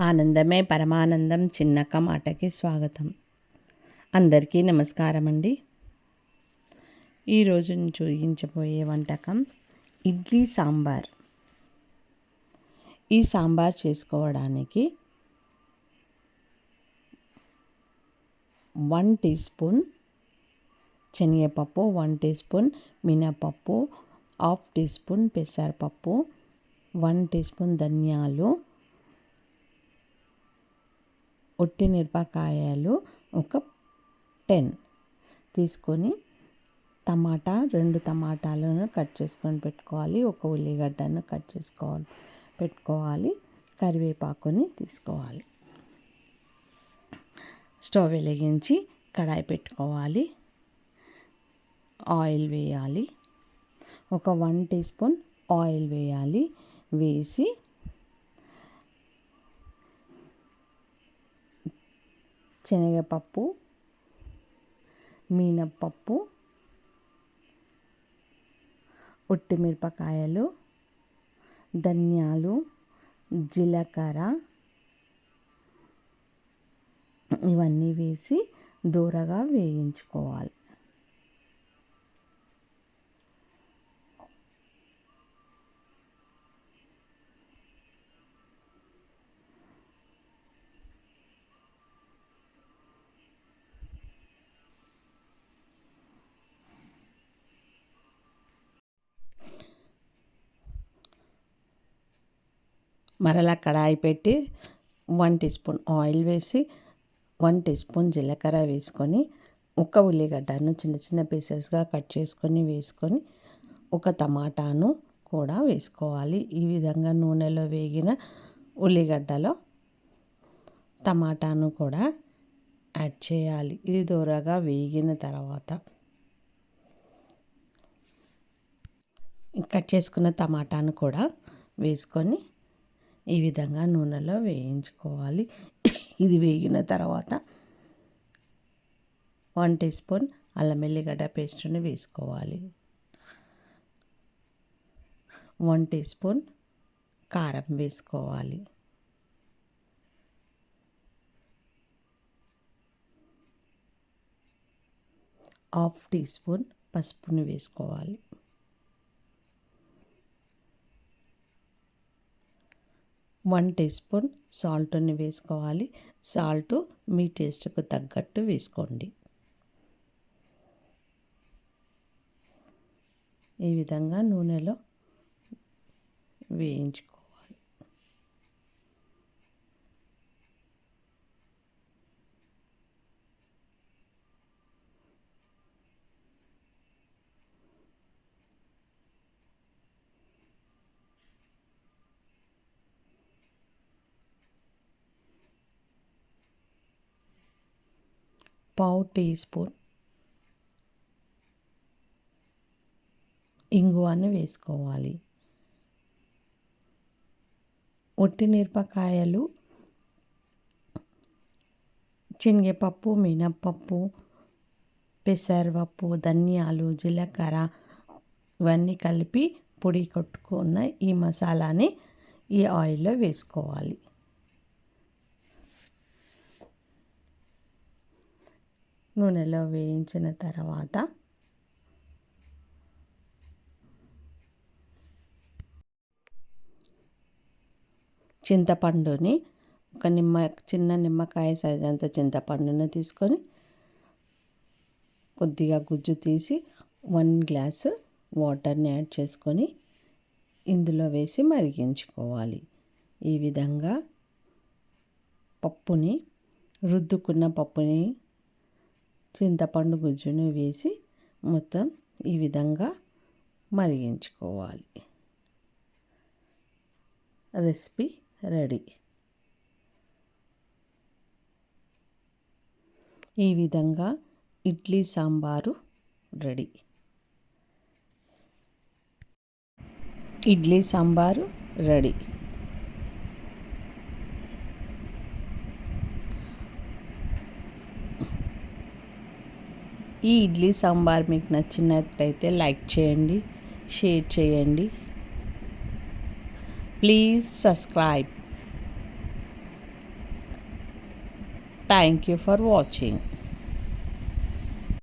ఆనందమే పరమానందం చిన్నక్క మాటకి స్వాగతం. అందరికీ నమస్కారం అండి. ఈరోజు నేను చూపించబోయే వంటకం ఇడ్లీ సాంబార్. ఈ సాంబార్ చేసుకోవడానికి 1 టీ స్పూన్ శనగపప్పు, 1 టీ స్పూన్ మినపప్పు, హాఫ్ టీ స్పూన్ పెసరపప్పు, 1 టీ స్పూన్ ధనియాలు, ఒట్టి మిరపకాయలు ఒక 10 తీసుకొని టమాటా 2 టమాటాలను కట్ చేసుకొని పెట్టుకోవాలి. ఒక ఉల్లిగడ్డను కట్ చేసుకోవాలి పెట్టుకోవాలి. కరివేపాకుని తీసుకోవాలి. స్టవ్ వెలిగించి కడాయి పెట్టుకోవాలి. ఆయిల్ వేయాలి. ఒక 1 టీ స్పూన్ ఆయిల్ వేయాలి. వేసి శనగపప్పు, మినప్పప్పు, ఒట్టి మిరపకాయలు, ధనియాలు, జీలకర్ర ఇవన్నీ వేసి దూరగా వేయించుకోవాలి. మరలా కడాయి పెట్టి 1 టీ స్పూన్ ఆయిల్ వేసి 1 టీ స్పూన్ జీలకర్ర వేసుకొని ఒక ఉల్లిగడ్డను చిన్న చిన్న పీసెస్గా కట్ చేసుకొని వేసుకొని ఒక టమాటాను కూడా వేసుకోవాలి. ఈ విధంగా నూనెలో వేగిన ఉల్లిగడ్డలో టమాటాను కూడా యాడ్ చేయాలి. ఇది దూరగా వేగిన తర్వాత కట్ చేసుకున్న టమాటాను కూడా వేసుకొని ఈ విధంగా నూనెలో వేయించుకోవాలి. ఇది వేగిన తర్వాత 1 టీ స్పూన్ అల్లం వెల్లిగడ్డ పేస్ట్ని వేసుకోవాలి. 1 టీ స్పూన్ కారం వేసుకోవాలి. హాఫ్ టీ స్పూన్ పసుపుని వేసుకోవాలి. 1 టీ స్పూన్ సాల్ట్ని వేసుకోవాలి. సాల్ట్ మీ టేస్ట్కు తగ్గట్టు వేసుకోండి. ఈ విధంగా నూనెలో వేయించుకోవాలి. పావు టీ స్పూన్ ఇంగువను వేసుకోవాలి. ఒట్టి మిరపకాయలు, శనగపప్పు, మినప్పప్పు, పెసరపప్పు, ధనియాలు, జీలకర్ర ఇవన్నీ కలిపి పొడి కొట్టుకున్న ఈ మసాలాని ఈ ఆయిల్లో వేసుకోవాలి. నూనెలో వేయించిన తర్వాత చింతపండుని ఒక చిన్న నిమ్మకాయ సైజ్ అంత చింతపండుని తీసుకొని కొద్దిగా గుజ్జు తీసి 1 గ్లాసు వాటర్ని యాడ్ చేసుకొని ఇందులో వేసి మరిగించుకోవాలి. ఈ విధంగా పప్పుని రుద్దుకున్న పప్పుని చింతపండు గుజ్జును వేసి మొత్తం ఈ విధంగా మరిగించుకోవాలి. Recipe ready. ఈ విధంగా ఇడ్లీ సాంబారు రెడీ. ఇడ్లీ సాంబారు రెడీ. ఈ ఇడ్లీ సాంబార్ మీకు నచ్చినట్లయితే లైక్ చేయండి, షేర్ చేయండి. Please subscribe. Thank you for watching.